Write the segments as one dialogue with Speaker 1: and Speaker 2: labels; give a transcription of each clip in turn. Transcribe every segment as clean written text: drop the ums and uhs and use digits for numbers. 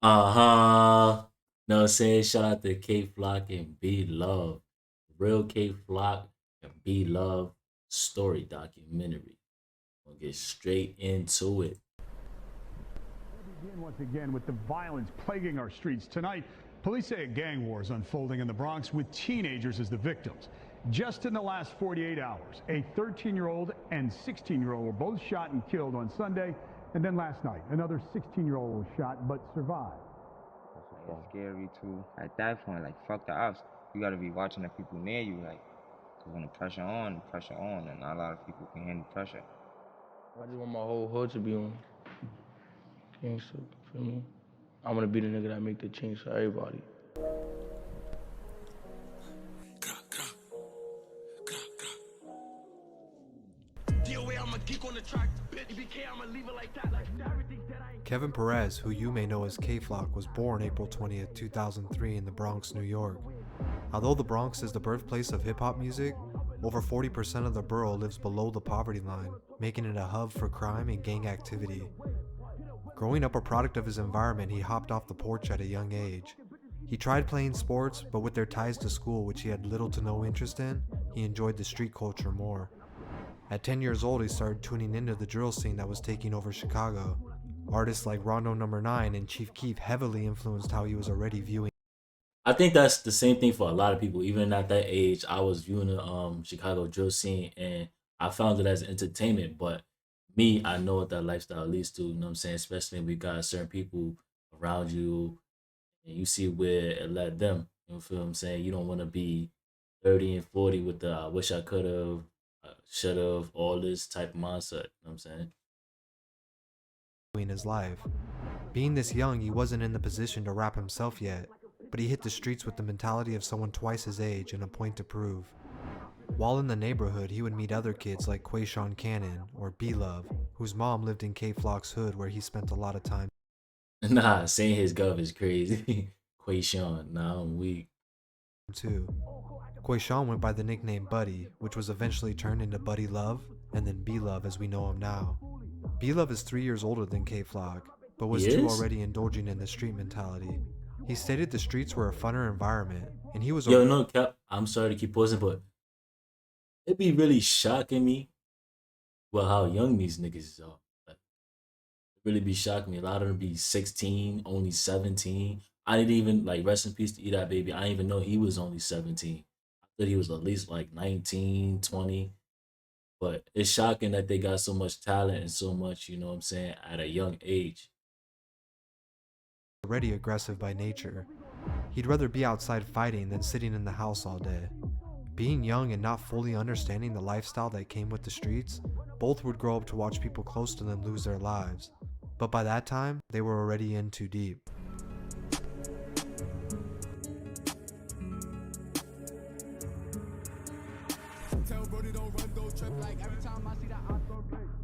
Speaker 1: Uh-huh. No, saying shout out to K Flock and B Love. Real K Flock and B Love story documentary. We'll get straight into it.
Speaker 2: Begin once again with the violence plaguing our streets. Tonight, police say a gang war is unfolding in the Bronx with teenagers as the victims. Just in the last 48 hours, a 13-year-old and 16-year-old were both shot and killed on Sunday. And then last night, another 16-year-old was shot but survived.
Speaker 3: It's scary too. At that point, like fuck the ops. You gotta be watching the people near you, like, 'cause when the pressure on, and not a lot of people can handle pressure.
Speaker 4: I just want my whole hood to be on gangster, feel me? I wanna be the nigga that make the change for everybody.
Speaker 5: Kevin Perez, who you may know as K-Flock, was born April 20th, 2003 in the Bronx, New York. Although the Bronx is the birthplace of hip-hop music, over 40% of the borough lives below the poverty line, making it a hub for crime and gang activity. Growing up a product of his environment, he hopped off the porch at a young age. He tried playing sports, but with their ties to school, which he had little to no interest in, he enjoyed the street culture more. At 10 years old, he started tuning into the drill scene that was taking over Chicago. Artists like Rondo Number 9 and Chief Keef heavily influenced how he was already viewing.
Speaker 1: I think that's the same thing for a lot of people. Even at that age, I was viewing the Chicago drill scene and I found it as entertainment. But me, I know what that lifestyle leads to. You know what I'm saying? Especially when we got certain people around you and you see where it led them. You know, feel what I'm saying? You don't want to be 30 and 40 with the I wish I could have, should have, all this type of mindset. You know what I'm saying?
Speaker 5: His life. Being this young, he wasn't in the position to rap himself yet, but he hit the streets with the mentality of someone twice his age and a point to prove. While in the neighborhood, he would meet other kids like Quayshawn Cannon or B-Love, whose mom lived in K-Flock's hood where he spent a lot of time
Speaker 1: Nah, saying his gov is crazy. Quayshawn, nah, I'm weak.
Speaker 5: too. Quayshawn went by the nickname Buddy, which was eventually turned into Buddy Love, and then B-Love as we know him now. B-Love is 3 years older than K-Flock, but was
Speaker 1: He
Speaker 5: too
Speaker 1: is?
Speaker 5: already indulging in the street mentality. He stated the streets were a funner environment, and he was
Speaker 1: Yo, no, Cap, I'm sorry to keep pausing, but it be really shocking me with how young these niggas are. Like, it really be shocking me. A lot of them be 16, only 17. I didn't even, like, rest in peace to Eat That Baby. I didn't even know he was only 17. I thought he was at least like 19, 20. But it's shocking that they got so much talent and so much, you know what I'm saying, at a young age.
Speaker 5: already aggressive by nature. He'd rather be outside fighting than sitting in the house all day. Being young and not fully understanding the lifestyle that came with the streets, both would grow up to watch people close to them lose their lives. But by that time, they were already in too deep.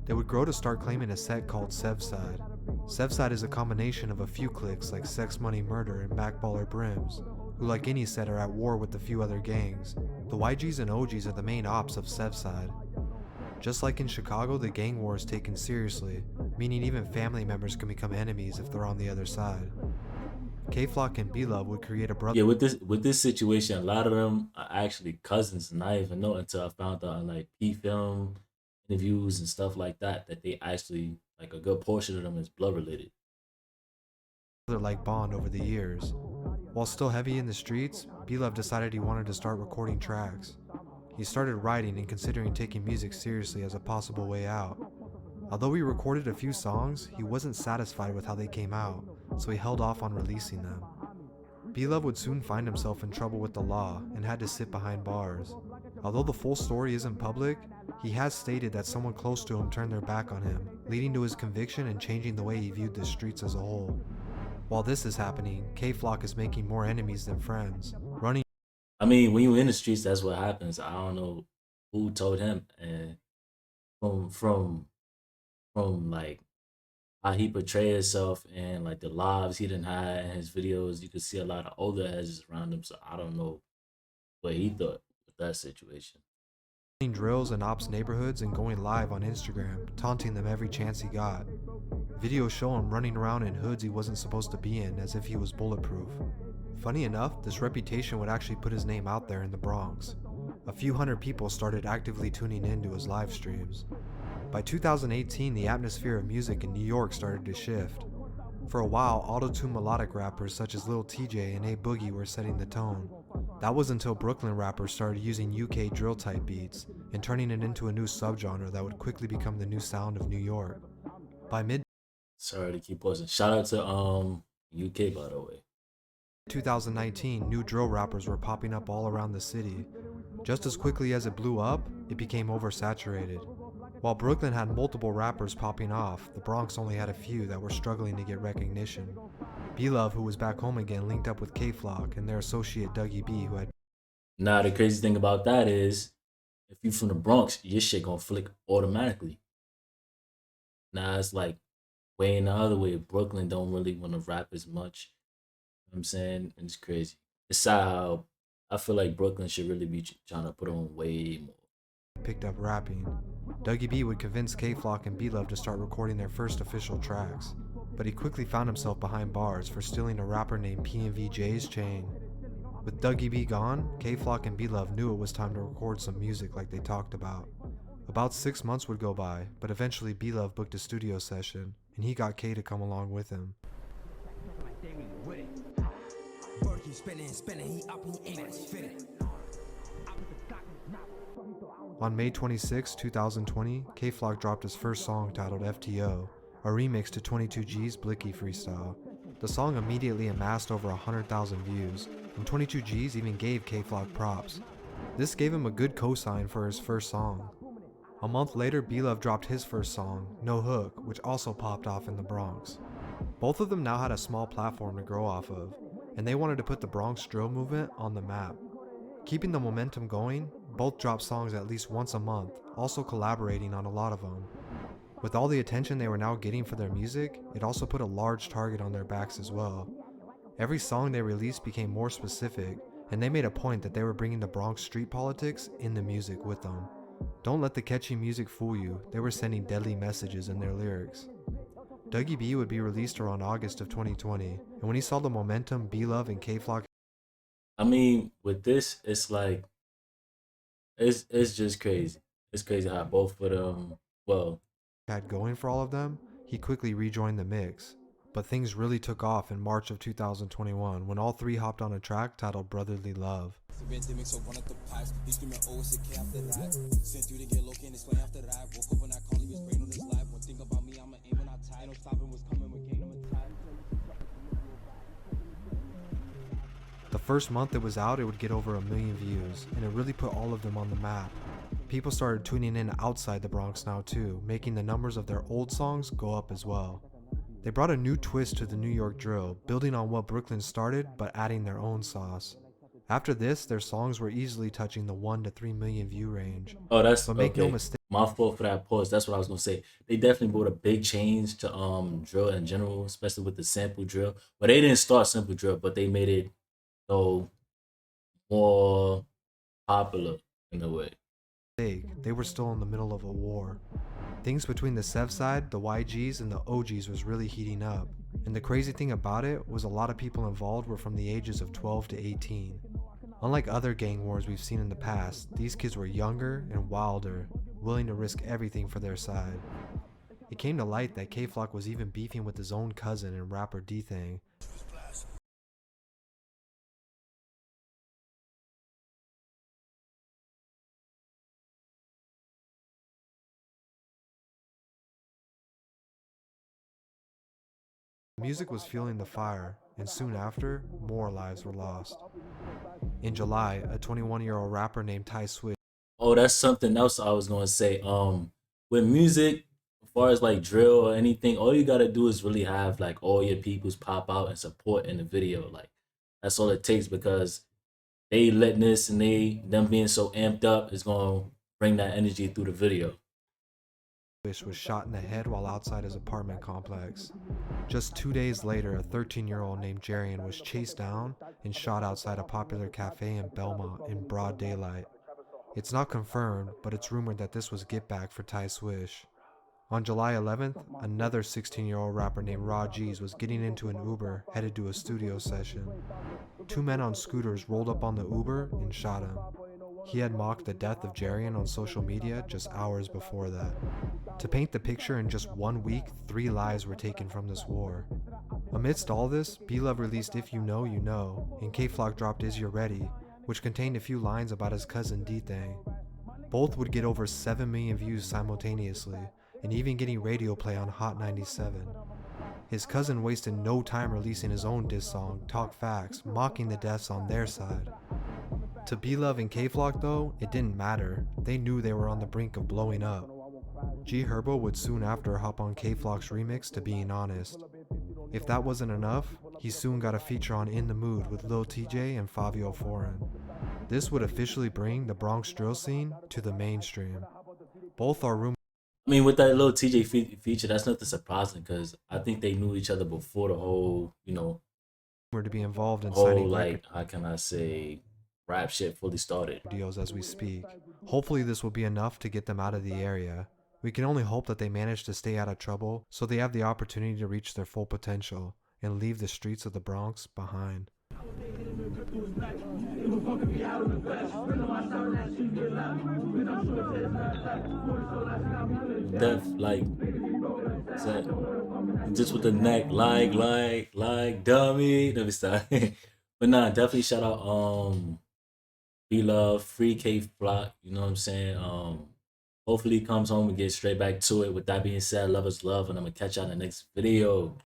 Speaker 5: They would grow to start claiming a set called Sevside. Sevside is a combination of a few cliques like Sex Money Murder and Backballer Brims, who like any set are at war with a few other gangs. The YGs and OGs are the main ops of Sevside. Just like in Chicago, the gang war is taken seriously, meaning even family members can become enemies if they're on the other side. K-Flock and B-Love would create a brother.
Speaker 1: Yeah, with this situation, a lot of them are actually cousins, and I didn't even know until I found out on like P film interviews and stuff like that that they actually like a good portion of them is blood related.
Speaker 5: Like bond over the years. While still heavy in the streets, B-Love decided he wanted to start recording tracks. He started writing and considering taking music seriously as a possible way out. Although he recorded a few songs, he wasn't satisfied with how they came out, so he held off on releasing them. B-Love would soon find himself in trouble with the law and had to sit behind bars. Although the full story isn't public, he has stated that someone close to him turned their back on him, leading to his conviction and changing the way he viewed the streets as a whole. While this is happening, K-Flock is making more enemies than friends, running.
Speaker 1: I mean, when you in the streets, that's what happens. I don't know who told him, and from like how he portrayed himself and like the lives he didn't have in his videos, you could see a lot of older heads around him. So I don't know what he thought with that situation.
Speaker 5: Drills in ops neighborhoods and going live on Instagram, taunting them every chance he got. Videos show him running around in hoods he wasn't supposed to be in as if he was bulletproof. Funny enough, this reputation would actually put his name out there in the Bronx. A few hundred people started actively tuning into his live streams. By 2018, the atmosphere of music in New York started to shift. For a while, auto-tune melodic rappers such as Lil TJ and A Boogie were setting the tone. That was until Brooklyn rappers started using UK drill type beats and turning it into a new subgenre that would quickly become the new sound of New York. By mid
Speaker 1: Sorry to keep pausing. Shout out to UK, by the way.
Speaker 5: 2019, new drill rappers were popping up all around the city. Just as quickly as it blew up, it became oversaturated. While Brooklyn had multiple rappers popping off, the Bronx only had a few that were struggling to get recognition. B-Love, who was back home again, linked up with K-Flock and their associate Dougie B, who had
Speaker 1: Now the crazy thing about that is, if you from the Bronx, your shit gonna flick automatically. Now it's like way in the other way. Brooklyn don't really want to rap as much. You know what I'm saying? And it's crazy. It's how I feel like Brooklyn should really be trying to put on way more.
Speaker 5: picked up rapping. Dougie B would convince K-Flock and B-Love to start recording their first official tracks, but he quickly found himself behind bars for stealing a rapper named PNVJ's chain. With Dougie B gone, K-Flock and B-Love knew it was time to record some music like they talked about. About 6 months would go by, but eventually B-Love booked a studio session, and he got K to come along with him. On May 26, 2020, K-Flock dropped his first song titled FTO, a remix to 22G's Blicky freestyle. The song immediately amassed over 100,000 views, and 22G's even gave K-Flock props. This gave him a good cosign for his first song. A month later, B-Love dropped his first song, No Hook, which also popped off in the Bronx. Both of them now had a small platform to grow off of, and they wanted to put the Bronx drill movement on the map. Keeping the momentum going, both dropped songs at least once a month, also collaborating on a lot of them. With all the attention they were now getting for their music, it also put a large target on their backs as well. Every song they released became more specific, and they made a point that they were bringing the Bronx street politics in the music with them. Don't let the catchy music fool you, they were sending deadly messages in their lyrics. Dougie B would be released around August of 2020, and when he saw the momentum B-Love and K-Flock
Speaker 1: I mean, with this, it's like it's just crazy. It's crazy how both of them. Well,
Speaker 5: had going for all of them, he quickly rejoined the mix. But things really took off in March of 2021 when all three hopped on a track titled Brotherly Love. The first month it was out, it would get over 1 million views, and it really put all of them on the map. People started tuning in outside the Bronx now too, making the numbers of their old songs go up as well. They brought a new twist to the New York drill, building on what Brooklyn started but adding their own sauce. After this, their songs were easily touching the 1 to 3 million view range.
Speaker 1: oh, that's
Speaker 5: But make
Speaker 1: okay.
Speaker 5: no mistake,
Speaker 1: My fault for that pause. That's what I was gonna say. They definitely brought a big change to drill in general, especially with the sample drill. But they didn't start simple drill, but they made it more popular in a way.
Speaker 5: they were still in the middle of a war. Things between the Sev side, the YGs, and the OGs was really heating up. And the crazy thing about it was a lot of people involved were from the ages of 12 to 18. Unlike other gang wars we've seen in the past, these kids were younger and wilder, willing to risk everything for their side. It came to light that K-Flock was even beefing with his own cousin and rapper D-Thang. Music was fueling the fire, and soon after, more lives were lost. In July, a 21-year-old rapper named Ty Swish
Speaker 1: Oh, that's something else I was gonna say. With music, as far as like drill or anything, all you gotta do is really have like all your peoples pop out and support in the video. Like that's all it takes because they letting this and them being so amped up is gonna bring that energy through the video.
Speaker 5: was shot in the head while outside his apartment complex. Just 2 days later, a 13-year-old named Jarian was chased down and shot outside a popular cafe in Belmont in broad daylight. It's not confirmed, but it's rumored that this was get back for Ty Swish. On July 11th, another 16-year-old rapper named Raw G's was getting into an Uber headed to a studio session. Two men on scooters rolled up on the Uber and shot him. He had mocked the death of Jarian on social media just hours before that. To paint the picture, in just 1 week, 3 lives were taken from this war. Amidst all this, B-Love released If You Know, You Know, and K-Flock dropped Is You Ready, which contained a few lines about his cousin D-Thang. Both would get over 7 million views simultaneously, and even getting radio play on Hot 97. His cousin wasted no time releasing his own diss song, Talk Facts, mocking the deaths on their side. To B-Love and K-Flock though, it didn't matter. They knew they were on the brink of blowing up. G Herbo would soon after hop on K-Flock's remix to Being Honest. If that wasn't enough, he soon got a feature on In the Mood with Lil TJ and Fabio Foreign. This would officially bring the Bronx drill scene to the mainstream. Both are rumored.
Speaker 1: I mean, with that little TJ feature, that's nothing surprising because I think they knew each other before the whole,
Speaker 5: To be involved in
Speaker 1: whole
Speaker 5: signing
Speaker 1: like, how can I say, rap shit fully started.
Speaker 5: deals as we speak. Hopefully this will be enough to get them out of the area. We can only hope that they manage to stay out of trouble so they have the opportunity to reach their full potential and leave the streets of the Bronx behind.
Speaker 1: Def, like, just with the neck, like, dummy. Let me stop. But nah, definitely shout out, B-Love, Free K-Flock, you know what I'm saying? Hopefully he comes home and gets straight back to it. With that being said, love is love, and I'm gonna catch y'all in the next video.